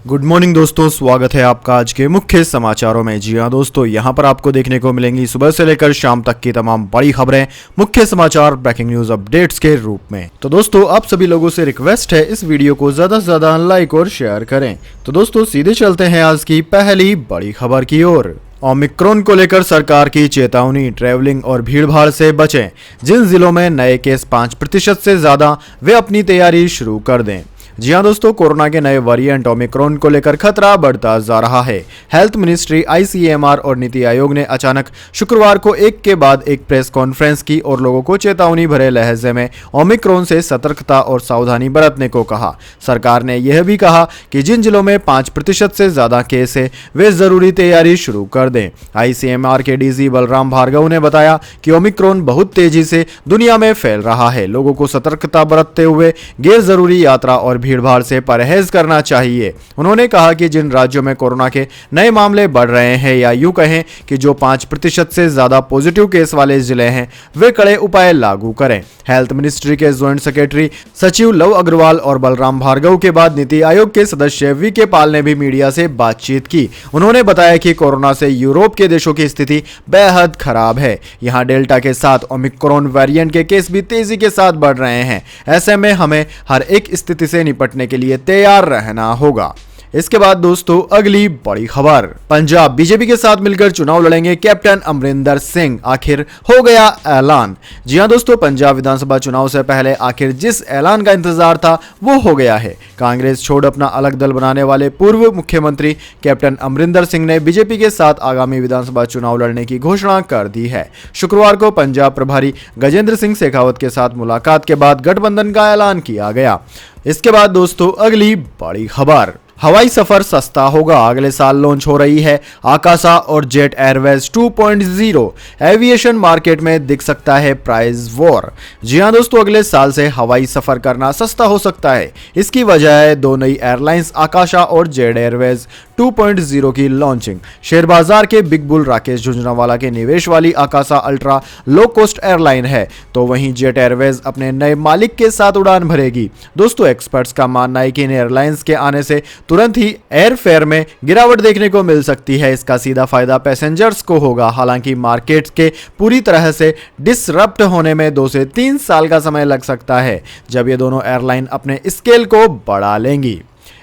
Good morning दोस्तों, स्वागत है आपका आज के मुख्य समाचारों में। जी हां दोस्तों, यहां पर आपको देखने को मिलेंगी सुबह से लेकर शाम तक की तमाम बड़ी खबरें, मुख्य समाचार, ब्रेकिंग न्यूज अपडेट्स के रूप में। तो दोस्तों, आप सभी लोगों से रिक्वेस्ट है इस वीडियो को ज्यादा से ज्यादा लाइक और शेयर करें। तो दोस्तों, सीधे चलते हैं आज की पहली बड़ी खबर की ओर। ओमिक्रॉन को लेकर सरकार की चेतावनी, ट्रैवलिंग और भीड़भाड़ से बचें। जिन जिलों में नए केस 5% से ज्यादा, वे अपनी तैयारी शुरू कर दें। जी हां दोस्तों, कोरोना के नए वेरिएंट ओमिक्रॉन को लेकर खतरा बढ़ता जा रहा है। हेल्थ मिनिस्ट्री, आईसीएमआर और नीति आयोग ने अचानक शुक्रवार को एक के बाद एक प्रेस कॉन्फ्रेंस की और लोगों को चेतावनी भरे लहजे में ओमिक्रॉन से सतर्कता और सावधानी बरतने को कहा। सरकार ने यह भी कहा कि जिन जिलों में 5% से ज्यादा केस है, वे जरूरी तैयारी शुरू कर दें। आईसीएमआर के डीजी बलराम भार्गव ने बताया कि ओमिक्रॉन बहुत तेजी से दुनिया में फैल रहा है। लोगों को सतर्कता बरतते हुए गैर जरूरी यात्रा और भीड़भाड़ से परहेज करना चाहिए। उन्होंने कहा कि जिन राज्यों में कोरोना के नए मामले बढ़ रहे हैं, या यूं कहें कि जो 5% से ज्यादा पॉजिटिव केस वाले जिले हैं, वे कड़े उपाय लागू करें। हेल्थ मिनिस्ट्री के ज्वाइंट सेक्रेटरी सचिव लव अग्रवाल और बलराम भार्गव के बाद नीति आयोग के सदस्य वीके पाल ने भी मीडिया से बातचीत की। उन्होंने बताया कि कोरोना से यूरोप के देशों की स्थिति बेहद खराब है। यहां डेल्टा के साथ ओमिक्रॉन वेरिएंट के केस भी तेजी के साथ बढ़ रहे हैं। ऐसे में हमें हर एक स्थिति से निपटने के लिए तैयार रहना होगा। इसके बाद दोस्तों, अगली बड़ी खबर। पंजाब बीजेपी के साथ मिलकर चुनाव लड़ेंगे कैप्टन अमरिंदर सिंह, आखिर हो गया ऐलान। जी हां दोस्तों, पंजाब विधानसभा चुनाव से पहले आखिर जिस ऐलान का इंतजार था वो हो गया है। कांग्रेस छोड़ अपना अलग दल बनाने वाले पूर्व मुख्यमंत्री कैप्टन अमरिंदर सिंह ने बीजेपी के साथ आगामी विधानसभा चुनाव लड़ने की घोषणा कर दी है। शुक्रवार को पंजाब प्रभारी गजेंद्र सिंह शेखावत के साथ मुलाकात के बाद गठबंधन का ऐलान किया गया। इसके बाद दोस्तों, अगली बड़ी खबर। हवाई सफर सस्ता होगा, अगले साल लॉन्च हो रही है आकाशा और जेट एयरवेज 2.0। एविएशन मार्केट में दिख सकता है प्राइस वॉर। जी हां दोस्तों, अगले साल से हवाई सफर करना सस्ता हो सकता है। इसकी वजह है दो नई एयरलाइंस आकाशा और जेट एयरवेज 2.0 की लॉन्चिंग। शेयर बाजार के बिग बुल राकेश झुंझुनवाला के निवेश वाली आकाशा अल्ट्रा लो कॉस्ट एयरलाइन है, तो वहीं जेट एयरवेज अपने नए मालिक के साथ उड़ान भरेगी। दोस्तों, एक्सपर्ट्स का मानना है कि इन एयरलाइंस के आने से तुरंत ही एयर फेयर में गिरावट देखने को मिल सकती है। इसका सीधा फायदा पैसेंजर्स को होगा। हालांकि मार्केट के पूरी तरह से डिसरप्ट होने में 2 से 3 साल का समय लग सकता है, जब ये दोनों एयरलाइन अपने स्केल को बढ़ा लेंगी।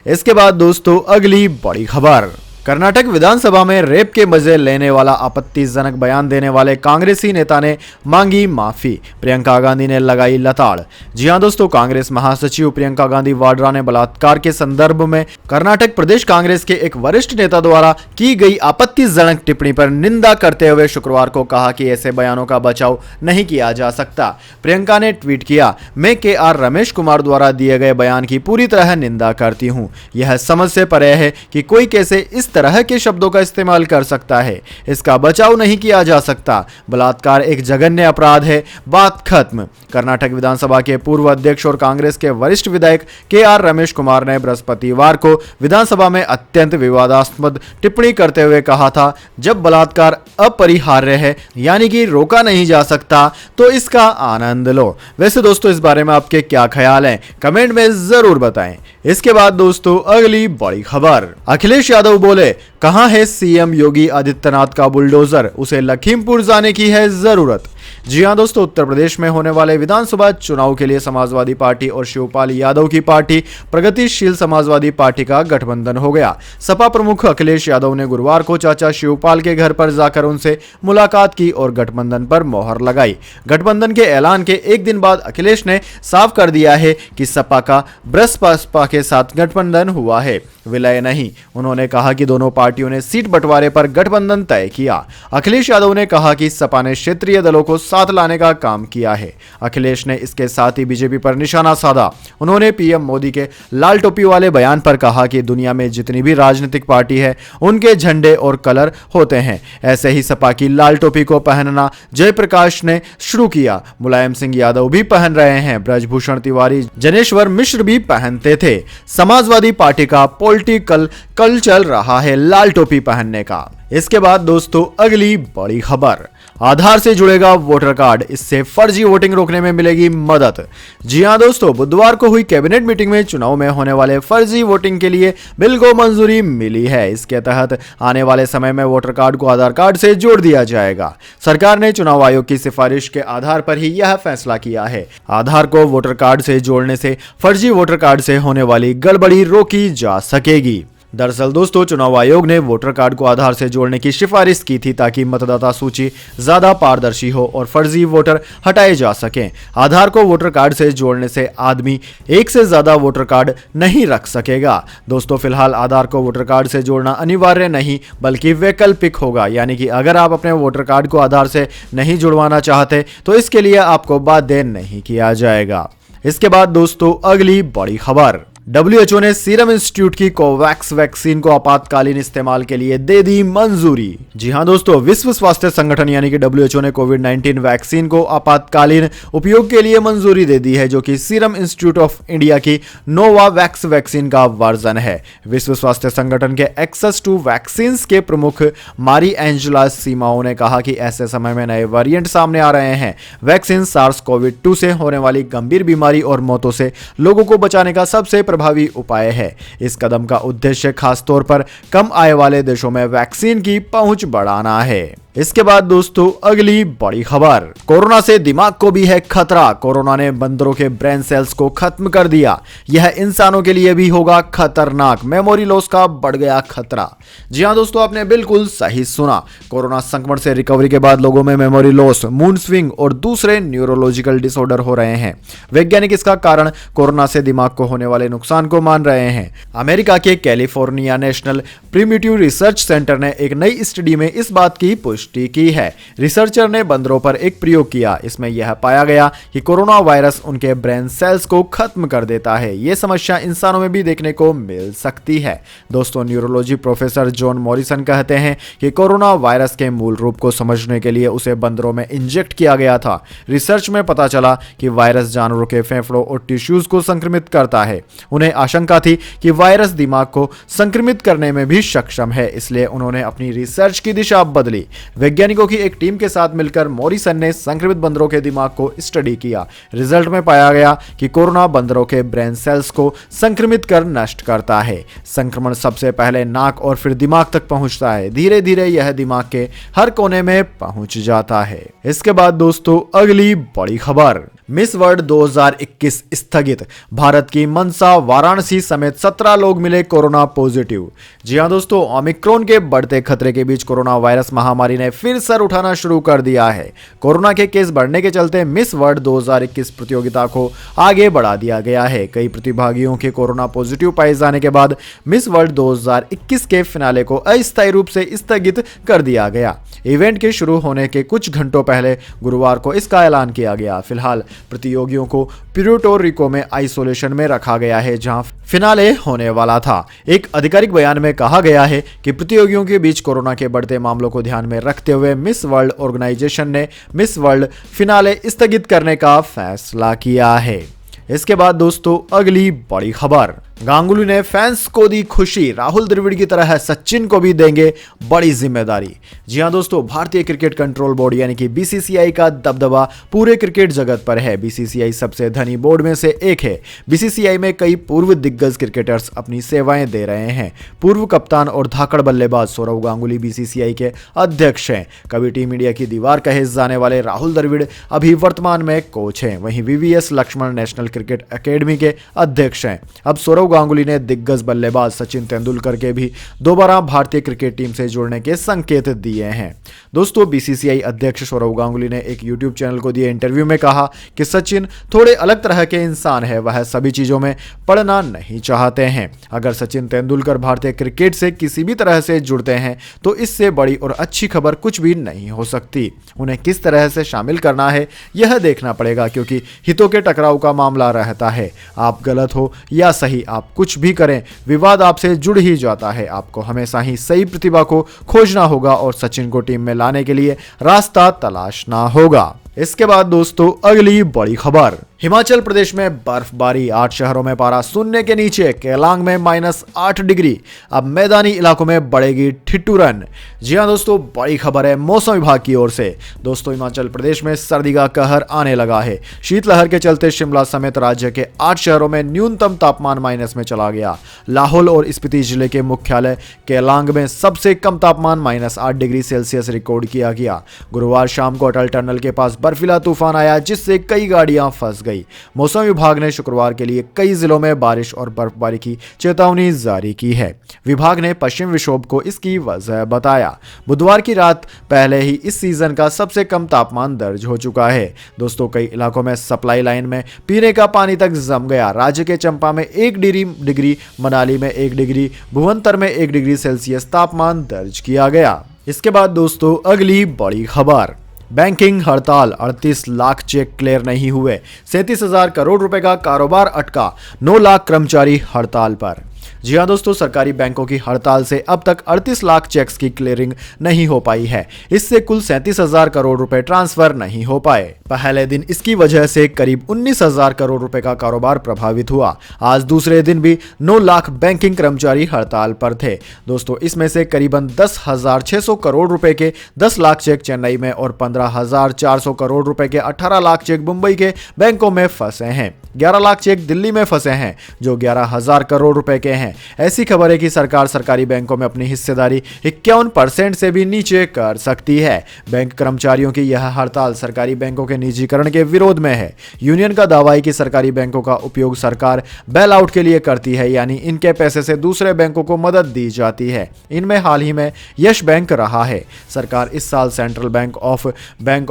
इसके बाद दोस्तों, अगली बड़ी खबर। कर्नाटक विधानसभा में रेप के मजे लेने वाला आपत्तिजनक बयान देने वाले कांग्रेसी नेता ने मांगी माफी, प्रियंका गांधी ने लगाई लताड़। जी हां दोस्तों, कांग्रेस महासचिव प्रियंका गांधी वाड्रा ने बलात्कार के संदर्भ में कर्नाटक प्रदेश कांग्रेस के एक वरिष्ठ नेता द्वारा की गई आपत्तिजनक टिप्पणी पर निंदा करते हुए शुक्रवार को कहा कि ऐसे बयानों का बचाव नहीं किया जा सकता। प्रियंका ने ट्वीट किया, मैं KR रमेश कुमार द्वारा दिए गए बयान की पूरी तरह निंदा करती हूं। यह समझ से परे है कि कोई कैसे इस तरह के शब्दों का इस्तेमाल कर सकता है। इसका बचाव नहीं किया जा सकता। बलात्कार एक जघन्य अपराध है, बात खत्म। कर्नाटक विधानसभा के पूर्व अध्यक्ष और कांग्रेस के वरिष्ठ विधायक KR रमेश कुमार ने बृहस्पतिवार को विधानसभा में अत्यंत विवादास्पद टिप्पणी करते हुए कहा था, जब बलात्कार अपरिहार्य है, यानी कि रोका नहीं जा सकता, तो इसका आनंद लो। वैसे दोस्तों, इस बारे में आपके क्या ख्याल हैं, कमेंट में जरूर बताएं। इसके बाद दोस्तों, अगली बड़ी खबर। अखिलेश यादव बोले, कहां है सीएम योगी आदित्यनाथ का बुलडोजर, उसे लखीमपुर जाने की है जरूरत। जी हां दोस्तों, उत्तर प्रदेश में होने वाले विधानसभा चुनाव के लिए समाजवादी पार्टी और शिवपाल यादव की पार्टी प्रगतिशील समाजवादी पार्टी का गठबंधन हो गया। सपा प्रमुख अखिलेश यादव ने गुरुवार को चाचा शिवपाल के घर पर जाकर उनसे मुलाकात की और गठबंधन पर मोहर लगाई। गठबंधन के ऐलान के एक दिन बाद अखिलेश ने साफ कर दिया है कि सपा का बसपा के साथ गठबंधन हुआ है, विलय नहीं। उन्होंने कहा कि दोनों पार्टियों ने सीट बंटवारे पर गठबंधन तय किया। अखिलेश यादव ने कहा कि सपा ने क्षेत्रीय दलों को साथ लाने का काम किया है। अखिलेश ने इसके साथ ही बीजेपी पर निशाना साधा। उन्होंने पीएम मोदी के लाल टोपी वाले बयान पर कहा कि दुनिया में जितनी भी राजनीतिक पार्टी है, उनके झंडे और कलर होते हैं। ऐसे ही सपा की लाल टोपी को पहनना जयप्रकाश ने शुरू किया। मुलायम सिंह यादव भी पहन रहे हैं। ब्रजभूषण तिवारी, जनेश्वर मिश्र भी पहनते थे। समाजवादी पार्टी का पॉलिटिकल कल चल रहा है लाल टोपी पहनने का। इसके बाद दोस्तों, अगली बड़ी खबर। आधार से जुड़ेगा वोटर कार्ड, इससे फर्जी वोटिंग रोकने में मिलेगी मदद। जी हां दोस्तों, बुधवार को हुई कैबिनेट मीटिंग में चुनाव में होने वाले फर्जी वोटिंग के लिए बिल को मंजूरी मिली है। इसके तहत आने वाले समय में वोटर कार्ड को आधार कार्ड से जोड़ दिया जाएगा। सरकार ने चुनाव आयोग की सिफारिश के आधार पर ही यह फैसला किया है। आधार को वोटर कार्ड से जोड़ने से फर्जी वोटर कार्ड से होने वाली गड़बड़ी रोकी जा सकेगी। दरअसल दोस्तों, चुनाव आयोग ने वोटर कार्ड को आधार से जोड़ने की सिफारिश की थी ताकि मतदाता सूची ज्यादा पारदर्शी हो और फर्जी वोटर हटाए जा सकें। आधार को वोटर कार्ड से जोड़ने से आदमी एक से ज्यादा वोटर कार्ड नहीं रख सकेगा। दोस्तों, फिलहाल आधार को वोटर कार्ड से जोड़ना अनिवार्य नहीं बल्कि वैकल्पिक होगा, यानी कि अगर आप अपने वोटर कार्ड को आधार से नहीं जुड़वाना चाहते तो इसके लिए आपको बाध्य नहीं किया जाएगा। इसके बाद दोस्तों, अगली बड़ी खबर, WHO ने सीरम इंस्टीट्यूट की कोवैक्स वैक्सीन को आपातकालीन इस्तेमाल के लिए दे दी मंजूरी। जी हां दोस्तों, विश्व स्वास्थ्य संगठन यानी कि WHO ने कोविड-19 वैक्सीन को आपातकालीन उपयोग के लिए मंजूरी दे दी है, जो कि सीरम इंस्टीट्यूट ऑफ इंडिया की नोवावैक्स वैक्सीन का वर्जन है। विश्व स्वास्थ्य संगठन के एक्सेस टू वैक्सीन के प्रमुख मारी एंजेला सीमाओ ने कहा कि ऐसे समय में नए वेरिएंट सामने आ रहे हैं। वैक्सीन SARS-CoV-2 से होने वाली गंभीर बीमारी और मौतों से लोगों को बचाने का सबसे प्रभावी उपाय है। इस कदम का उद्देश्य खास तौर पर कम आय वाले देशों में वैक्सीन की पहुंच बढ़ाना है। इसके बाद दोस्तों, अगली बड़ी खबर, कोरोना से दिमाग को भी है खतरा। कोरोना ने बंदरों के ब्रेन सेल्स को खत्म कर दिया। यह इंसानों के लिए भी होगा खतरनाक। मेमोरी लॉस का बढ़ गया खतरा। जी हां दोस्तों, आपने बिल्कुल सही सुना। कोरोना संक्रमण से रिकवरी के बाद लोगों में मेमोरी लॉस, मूड स्विंग और दूसरे न्यूरोलॉजिकल डिसऑर्डर हो रहे हैं। वैज्ञानिक इसका कारण कोरोना से दिमाग को होने वाले नुकसान को मान रहे हैं। अमेरिका के California national primitive research centre ने एक नई स्टडी में इस बात की पुष्टि की है। रिसर्चर ने बंदरों पर एक प्रयोग किया। इसमें यह पाया गया कि कोरोना वायरस उनके ब्रेन सेल्स को खत्म कर देता है। यह समस्या इंसानों में भी देखने को मिल सकती है। दोस्तों, न्यूरोलॉजी प्रोफेसर जॉन मॉरिसन कहते हैं कि कोरोना वायरस के मूल रूप को समझने के लिए उसे बंदरों में इंजेक्ट किया गया था। रिसर्च में पता चला कि वायरस जानवरों के फेफड़ों और टिश्यूज को संक्रमित करता है। उन्हें आशंका थी कि वायरस दिमाग को संक्रमित करने में भी सक्षम है, इसलिए उन्होंने अपनी रिसर्च की दिशा बदली। वैज्ञानिकों की एक टीम के साथ मिलकर मॉरिसन ने संक्रमित बंदरों के दिमाग को स्टडी किया। रिजल्ट में पाया गया कि कोरोना बंदरों के ब्रेन सेल्स को संक्रमित कर नष्ट करता है। संक्रमण सबसे पहले नाक और फिर दिमाग तक पहुंचता है। धीरे धीरे यह दिमाग के हर कोने में पहुंच जाता है। इसके बाद दोस्तों, अगली बड़ी खबर, मिस वर्ल्ड 2021 स्थगित। भारत की मनसा वाराणसी समेत 17 लोग मिले कोरोना पॉजिटिव। जी हां दोस्तों, ओमिक्रॉन के बढ़ते खतरे के बीच कोरोना वायरस महामारी ने फिर सर उठाना शुरू कर दिया है। कोरोना के केस बढ़ने के चलते मिस वर्ल्ड 2021 प्रतियोगिता को आगे बढ़ा दिया गया है। कई प्रतिभागियों के कोरोना पॉजिटिव पाए जाने के बाद मिस वर्ल्ड 2021 के फिनाले को अस्थायी रूप से स्थगित कर दिया गया। इवेंट के शुरू होने के कुछ घंटों पहले गुरुवार को इसका ऐलान किया गया। फिलहाल प्रतियोगियों को प्यूर्टो रिको में आइसोलेशन में रखा गया है, जहां फिनाले होने वाला था। एक आधिकारिक बयान में कहा गया है कि प्रतियोगियों के बीच कोरोना के बढ़ते मामलों को ध्यान में रखते हुए मिस वर्ल्ड ऑर्गेनाइजेशन ने मिस वर्ल्ड फिनाले स्थगित करने का फैसला किया है। इसके बाद दोस्तों, अगली बड़ी खबर, गांगुली ने फैंस को दी खुशी। राहुल द्रविड़ की तरह सचिन को भी देंगे बड़ी जिम्मेदारी। जी हां दोस्तों, भारतीय क्रिकेट कंट्रोल बोर्ड यानी कि BCCI का दबदबा पूरे क्रिकेट जगत पर है। BCCI सबसे धनी बोर्ड में से एक है। BCCI में कई पूर्व दिग्गज क्रिकेटर्स अपनी सेवाएं दे रहे हैं। पूर्व कप्तान और धाकड़ बल्लेबाज सौरव गांगुली BCCI के अध्यक्ष हैं। कभी टीम इंडिया की दीवार कहे जाने वाले राहुल द्रविड़ अभी वर्तमान में कोच हैं। वहीं VVS Laxman national cricket academy के अध्यक्ष हैं। अब सौरव गांगुली ने दिग्गज बल्लेबाज सचिन तेंदुलकर के भी दोबारा भारतीय क्रिकेट टीम से जुड़ने के संकेत दिए हैं। दोस्तों, BCCI अध्यक्ष सौरव गांगुली ने एक YouTube चैनल को दिए इंटरव्यू में कहा कि सचिन थोड़े अलग तरह के इंसान है। वह सभी चीजों में पड़ना नहीं चाहते हैं। अगर सचिन तेंदुलकर भारतीय क्रिकेट से किसी भी तरह से जुड़ते हैं तो इससे बड़ी और अच्छी खबर कुछ भी नहीं हो सकती। उन्हें किस तरह से शामिल करना है यह देखना पड़ेगा, क्योंकि हितों के टकराव का मामला रहता है। आप गलत हो या सही, आप कुछ भी करें, विवाद आपसे जुड़ ही जाता है। आपको हमेशा ही सही प्रतिभा को खोजना होगा और सचिन को टीम में लाने के लिए रास्ता तलाशना होगा। इसके बाद दोस्तों अगली बड़ी खबर, हिमाचल प्रदेश में बर्फबारी, 8 शहरों में पारा शून्य के नीचे, केलांग में -8 डिग्री, अब मैदानी इलाकों में बढ़ेगी ठिठुरन। जी हां दोस्तों, बड़ी खबर है मौसम विभाग की ओर से। दोस्तों हिमाचल प्रदेश में सर्दी का कहर आने लगा है। शीतलहर के चलते शिमला समेत राज्य के 8 शहरों में न्यूनतम तापमान माइनस में चला गया। लाहौल और स्पीति जिले के मुख्यालय केलांग में सबसे कम तापमान -8 डिग्री सेल्सियस रिकॉर्ड किया गया। गुरुवार शाम को अटल टनल के पास बर्फीला तूफान आया, जिससे कई गाड़ियां फंस गई। मौसम विभाग ने शुक्रवार के लिए कई जिलों में बारिश और बर्फबारी की चेतावनी जारी की है। विभाग ने पश्चिम विक्षोभ को इसकी वजह बताया। बुधवार की रात पहले ही इस सीजन का सबसे कम तापमान दर्ज हो चुका है। दोस्तों कई इलाकों में सप्लाई लाइन में पीने का पानी तक जम गया। राज्य के चंपा में 1 डिग्री, मनाली में 1 डिग्री, भुवंतर में 1 डिग्री सेल्सियस तापमान दर्ज किया गया। इसके बाद दोस्तों अगली बड़ी खबर, बैंकिंग हड़ताल, 38 लाख चेक क्लियर नहीं हुए, 37,000 करोड़ रुपए का कारोबार अटका, 9 लाख कर्मचारी हड़ताल पर। जी हां दोस्तों, सरकारी बैंकों की हड़ताल से अब तक 38 लाख चेक्स की क्लियरिंग नहीं हो पाई है। इससे कुल 37,000 करोड़ रुपए ट्रांसफर नहीं हो पाए। पहले दिन इसकी वजह से करीब 19,000 करोड़ रुपए का कारोबार प्रभावित हुआ। आज दूसरे दिन भी 9 लाख बैंकिंग कर्मचारी हड़ताल पर थे। दोस्तों इसमें से करीबन 10,600 करोड़ रुपए के 10 लाख चेक चेन्नई में और 15,400 करोड़ रुपए के 18 लाख चेक मुंबई के बैंकों में फंसे हैं। 11 लाख चेक दिल्ली में फंसे हैं, जो 11,000 करोड़ रुपए के हैं। ऐसी खबर है कि सरकार सरकारी बैंकों में अपनी हिस्सेदारी 51% से भी नीचे कर सकती है। बैंक कर्मचारियों की यह हड़ताल सरकारी बैंकों के निजीकरण के विरोध में है। यूनियन का दावा है कि सरकारी बैंकों का उपयोग सरकार बेल आउट के लिए करती है, यानी इनके पैसे से दूसरे बैंकों को मदद दी जाती है। इनमें हाल ही में यश बैंक रहा है। सरकार इस साल सेंट्रल बैंक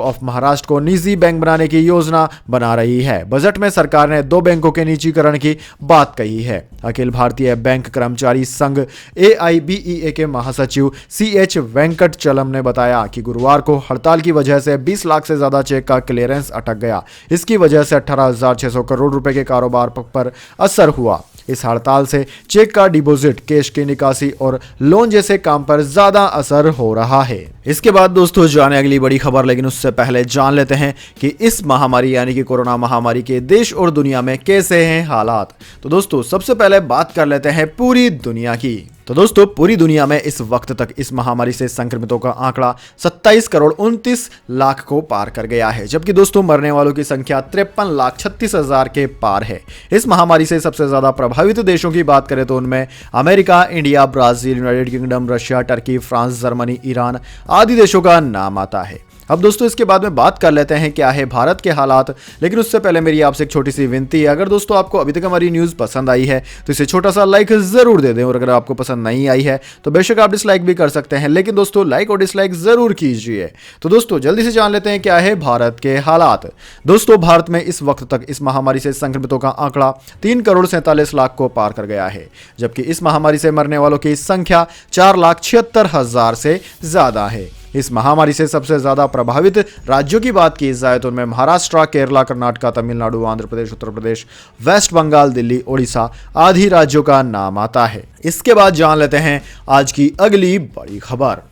ऑफ महाराष्ट्र को निजी बैंक बनाने की योजना बना रही है। बजट में सरकार ने 2 बैंकों के निजीकरण की बात कही है। अखिल भारतीय बैंक कर्मचारी संघ AIBEA के महासचिव CH वेंकटचलम ने बताया कि गुरुवार को हड़ताल की वजह से 20 लाख से ज्यादा चेक का क्लियरेंस अटक गया। इसकी वजह से 18,600 करोड़ रुपए के कारोबार पर असर हुआ। इस हड़ताल से चेक का डिपॉजिट, कैश की निकासी और लोन जैसे काम पर ज्यादा असर हो रहा है। इसके बाद दोस्तों जाने अगली बड़ी खबर, लेकिन उससे पहले जान लेते हैं कि इस महामारी यानी कि कोरोना महामारी के देश और दुनिया में कैसे हैं हालात। तो दोस्तों सबसे पहले बात कर लेते हैं पूरी दुनिया की। तो दोस्तों पूरी दुनिया में इस वक्त तक इस महामारी से संक्रमितों का आंकड़ा 27 करोड़ 29 लाख को पार कर गया है, जबकि दोस्तों मरने वालों की संख्या 53,36,000 के पार है। इस महामारी से सबसे ज्यादा प्रभावित देशों की बात करें तो उनमें America, India, Brazil, United kingdom, Russia, Turkey, France, Germany, Iran आदि देशों का नाम आता है। अब दोस्तों इसके बाद में बात कर लेते हैं क्या है भारत के हालात, लेकिन उससे पहले मेरी आपसे एक छोटी सी विनती है। अगर दोस्तों आपको अभी तक हमारी न्यूज़ पसंद आई है तो इसे छोटा सा लाइक जरूर दे दें, और अगर आपको पसंद नहीं आई है तो बेशक आप डिसलाइक भी कर सकते हैं, लेकिन दोस्तों लाइक और डिसलाइक जरूर कीजिए। तो दोस्तों जल्दी से जान लेते हैं क्या है भारत के हालात। दोस्तों भारत में इस वक्त तक इस महामारी से संक्रमितों का आंकड़ा 3 करोड़ 47 लाख को पार कर गया है, जबकि इस महामारी से मरने वालों की संख्या 4,76,000 से ज्यादा है। इस महामारी से सबसे ज्यादा प्रभावित राज्यों की बात की जाए तो उनमें महाराष्ट्र, केरला, कर्नाटक, तमिलनाडु, आंध्र प्रदेश, उत्तर प्रदेश, वेस्ट बंगाल, दिल्ली, ओडिशा आदि राज्यों का नाम आता है। इसके बाद जान लेते हैं आज की अगली बड़ी खबर।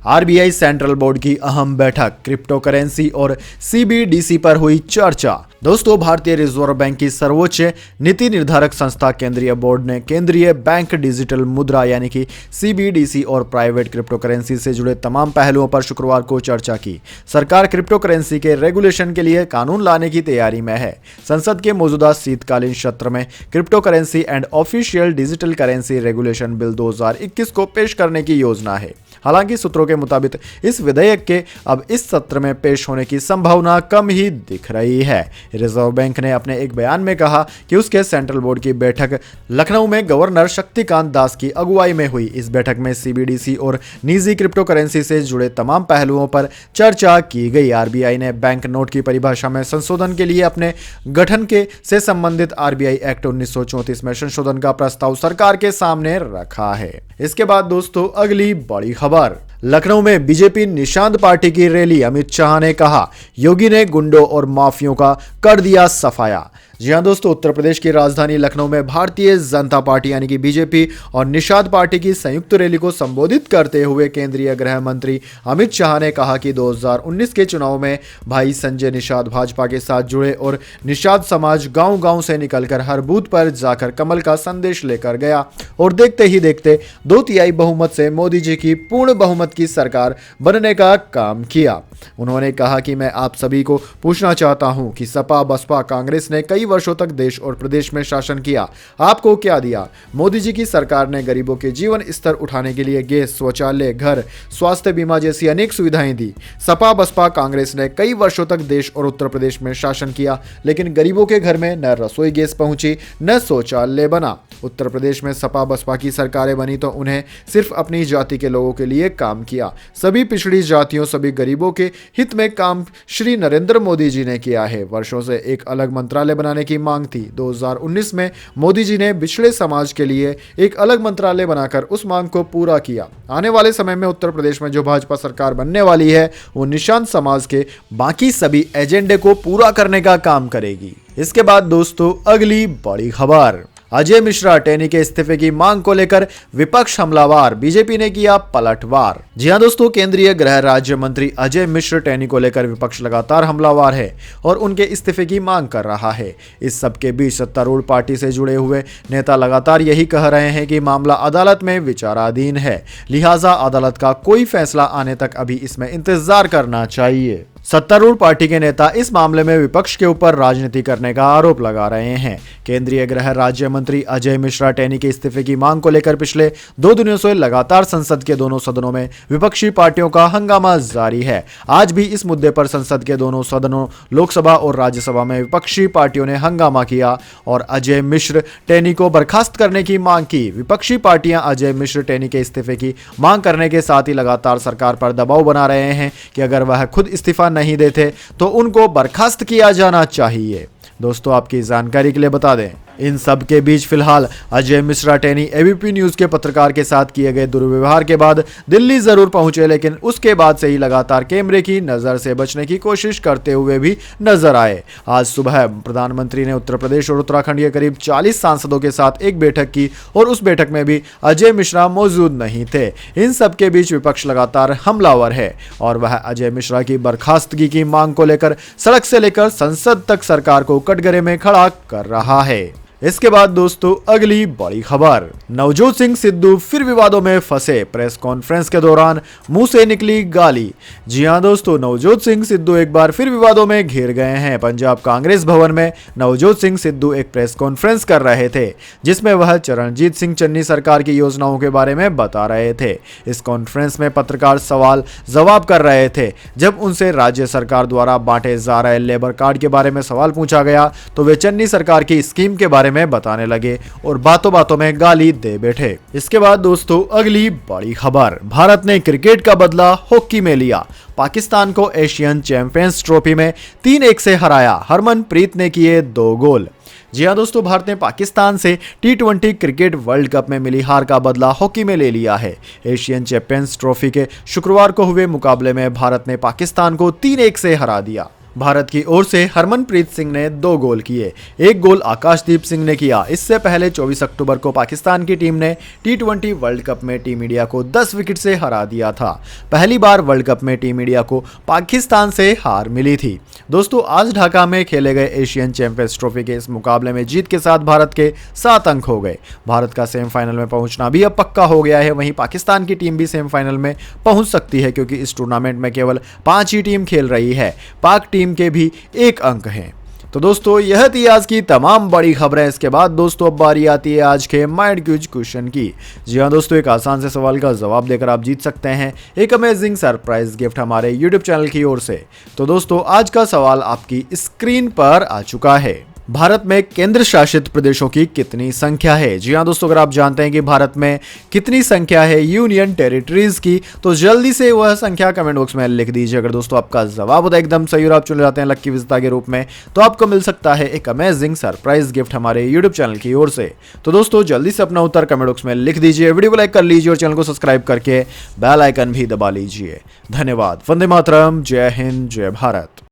RBI सेंट्रल बोर्ड की अहम बैठक, क्रिप्टो करेंसी और CBDC पर हुई चर्चा। दोस्तों भारतीय रिजर्व बैंक की सर्वोच्च नीति निर्धारक संस्था केंद्रीय बोर्ड ने केंद्रीय बैंक डिजिटल मुद्रा यानी कि CBDC और प्राइवेट क्रिप्टो करेंसी से जुड़े तमाम पहलुओं पर शुक्रवार को चर्चा की। सरकार क्रिप्टो करेंसी के रेगुलेशन के लिए कानून लाने की तैयारी में है। संसद के मौजूदा शीतकालीन सत्र में crypto currency and official digital currency regulation bill 2021 को पेश करने की योजना है। हालांकि सूत्रों के मुताबिक इस विधेयक के अब इस सत्र में पेश होने की संभावना कम ही दिख रही है। रिजर्व बैंक ने अपने एक बयान में कहा कि उसके सेंट्रल बोर्ड की बैठक लखनऊ में गवर्नर शक्तिकांत दास की अगुवाई में हुई। इस बैठक में CBDC और निजी क्रिप्टो करेंसी से जुड़े तमाम पहलुओं पर चर्चा की गई। RBI ने बैंक नोट की परिभाषा में संशोधन के लिए अपने गठन से संबंधित RBI एक्ट 1934 में संशोधन का प्रस्ताव सरकार के सामने रखा है। इसके बाद दोस्तों अगली बड़ी खबर, लखनऊ में बीजेपी निशांत पार्टी की रैली, अमित शाह ने कहा योगी ने गुंडों और माफियों का कर दिया सफाया। जी हां दोस्तों, उत्तर प्रदेश की राजधानी लखनऊ में भारतीय जनता पार्टी यानी कि बीजेपी और निषाद पार्टी की संयुक्त रैली को संबोधित करते हुए केंद्रीय गृह मंत्री अमित शाह ने कहा कि 2019 के चुनाव में भाई संजय निषाद भाजपा के साथ जुड़े और निषाद समाज गांव-गांव से निकलकर हर बूथ पर जाकर कमल का संदेश लेकर गया और देखते ही देखते 2/3 बहुमत से मोदी जी की पूर्ण बहुमत की सरकार बनने का काम किया। उन्होंने कहा कि मैं आप सभी को पूछना चाहता हूं कि सपा बसपा कांग्रेस ने कई वर्षों तक देश और प्रदेश में शासन किया, आपको क्या दिया? मोदी जी की सरकार ने गरीबों के जीवन स्तर उठाने के लिए गैस, शौचालय, घर, स्वास्थ्य बीमा जैसी अनेक सुविधाएं दी। सपा बसपा कांग्रेस ने कई वर्षों तक देश और उत्तर प्रदेश में शासन किया, लेकिन गरीबों के घर में न रसोई गैस पहुंची न शौचालय बना। उत्तर प्रदेश में सपा बसपा की सरकारें बनी तो उन्हें सिर्फ अपनी जाति के लोगों के लिए काम किया। सभी पिछड़ी जातियों, सभी गरीबों के हित में काम श्री नरेंद्र मोदी जी ने किया है। वर्षों से एक अलग मंत्रालय बनाने की मांग थी। 2019 में मोदी जी ने पिछड़े समाज के लिए एक अलग मंत्रालय बनाकर उस मांग को पूरा किया। आने वाले समय में उत्तर प्रदेश में जो भाजपा सरकार बनने वाली है वो निषाद समाज के बाकी सभी एजेंडे को पूरा करने का काम करेगी। इसके बाद दोस्तों अगली बड़ी खबर, अजय मिश्रा टेनी के इस्तीफे की मांग को लेकर विपक्ष हमलावर, बीजेपी ने किया पलटवार। जी हां दोस्तों, केंद्रीय गृह राज्य मंत्री अजय मिश्र टेनी को लेकर विपक्ष लगातार हमलावर है और उनके इस्तीफे की मांग कर रहा है। इस सबके बीच सत्तारूढ़ पार्टी से जुड़े हुए नेता लगातार यही कह रहे हैं कि मामला अदालत में विचाराधीन है, लिहाजा अदालत का कोई फैसला आने तक अभी इसमें इंतजार करना चाहिए। सत्तारूढ़ पार्टी के नेता इस मामले में विपक्ष के ऊपर राजनीति करने का आरोप लगा रहे हैं। केंद्रीय गृह राज्य मंत्री अजय मिश्रा टेनी के इस्तीफे की मांग को लेकर पिछले 2 दिनों से लगातार संसद के दोनों सदनों में विपक्षी पार्टियों का हंगामा जारी है। आज भी इस मुद्दे पर संसद के दोनों सदनों लोकसभा और राज्यसभा में विपक्षी पार्टियों ने हंगामा किया और अजय मिश्र टेनी को बर्खास्त करने की मांग की। विपक्षी पार्टियां अजय मिश्र टेनी के इस्तीफे की मांग करने के साथ ही लगातार सरकार पर दबाव बना रहे हैं कि अगर वह खुद इस्तीफा नहीं देते तो उनको बर्खास्त किया जाना चाहिए। दोस्तों आपकी जानकारी के लिए बता दें, इन सब के बीच फिलहाल अजय मिश्रा टेनी एबीपी न्यूज के पत्रकार के साथ किए गए दुर्व्यवहार के बाद दिल्ली जरूर पहुंचे, लेकिन उसके बाद से ही लगातार कैमरे की नजर से बचने की कोशिश करते हुए भी नजर आए। आज सुबह प्रधानमंत्री ने उत्तर प्रदेश और उत्तराखंड के करीब 40 सांसदों के साथ एक बैठक की और उस बैठक में भी अजय मिश्रा मौजूद नहीं थे। इन सब के बीच विपक्ष लगातार हमलावर है और वह अजय मिश्रा की बर्खास्तगी की मांग को लेकर सड़क से लेकर संसद तक सरकार को कटघरे में खड़ा कर रहा है। इसके बाद दोस्तों अगली बड़ी खबर, नवजोत सिंह सिद्धू फिर विवादों में फंसे, प्रेस कॉन्फ्रेंस के दौरान मुंह से निकली गाली। जी हां दोस्तों, नवजोत सिंह सिद्धू एक बार फिर विवादों में घिर गए हैं। पंजाब कांग्रेस भवन में नवजोत सिंह सिद्धू एक प्रेस कॉन्फ्रेंस कर रहे थे जिसमें वह चरणजीत सिंह चन्नी सरकार की योजनाओं के बारे में बता रहे थे। इस कॉन्फ्रेंस में पत्रकार सवाल जवाब कर रहे थे। जब उनसे राज्य सरकार द्वारा बांटे जा रहे लेबर कार्ड के बारे में सवाल पूछा गया तो वे चन्नी सरकार की स्कीम के बारे में बताने लगे और बातों बातों में गाली दे बैठे। इसके बाद दोस्तों अगली बड़ी खबर, भारत ने क्रिकेट का बदला हॉकी में लिया, पाकिस्तान को एशियन चैंपियंस ट्रॉफी में 3-1 से हराया, हरमनप्रीत ने किए 2 गोल। जी हां दोस्तों, भारत ने पाकिस्तान से T20 क्रिकेट वर्ल्ड कप में मिली हार का बदला हॉकी में ले लिया है। एशियन चैंपियंस ट्रॉफी के शुक्रवार को हुए मुकाबले में भारत ने पाकिस्तान को 3-1 से हरा दिया। भारत की ओर से हरमनप्रीत सिंह ने 2 गोल किए, 1 गोल आकाशदीप सिंह ने किया। इससे पहले 24 अक्टूबर को पाकिस्तान की टीम ने T20 वर्ल्ड कप में टीम इंडिया को 10 विकेट से हरा दिया था। पहली बार वर्ल्ड कप में टीम इंडिया को पाकिस्तान से हार मिली थी। दोस्तों आज ढाका में खेले गए एशियन चैंपियंस ट्रॉफी के इस मुकाबले में जीत के साथ भारत के 7 अंक हो गए। भारत का सेमीफाइनल में पहुंचना भी अब पक्का हो गया है। वहीं पाकिस्तान की टीम भी सेमीफाइनल में पहुंच सकती है क्योंकि इस टूर्नामेंट में केवल 5 ही टीम खेल रही है। पाक टीम के भी 1 अंक हैं। तो दोस्तों यह थी आज की तमाम बड़ी खबरें। इसके बाद दोस्तों अब बारी आती है आज के माइंड क्यूज क्वेश्चन की। जी हाँ दोस्तों, एक आसान से सवाल का जवाब देकर आप जीत सकते हैं एक अमेजिंग सरप्राइज गिफ्ट हमारे यूट्यूब चैनल की ओर से। तो दोस्तों आज का सवाल आपकी स्क्रीन पर आ चुका है। भारत में केंद्र शासित प्रदेशों की कितनी संख्या है? जी हाँ दोस्तों, अगर आप जानते हैं कि भारत में कितनी संख्या है यूनियन टेरिटरीज की तो जल्दी से वह संख्या कमेंट बॉक्स में लिख दीजिए। अगर दोस्तों आपका जवाब होता है एकदम सही और आप चुने जाते हैं लक्की विजेता के रूप में तो आपको मिल सकता है एक अमेजिंग सरप्राइज गिफ्ट हमारे यूट्यूब चैनल की ओर से। तो दोस्तों जल्दी से अपना उत्तर कमेंट बॉक्स में लिख दीजिए, वीडियो को लाइक कर लीजिए और चैनल को सब्सक्राइब करके बेल आइकन भी दबा लीजिए। धन्यवाद। वंदे मातरम। जय हिंद, जय भारत।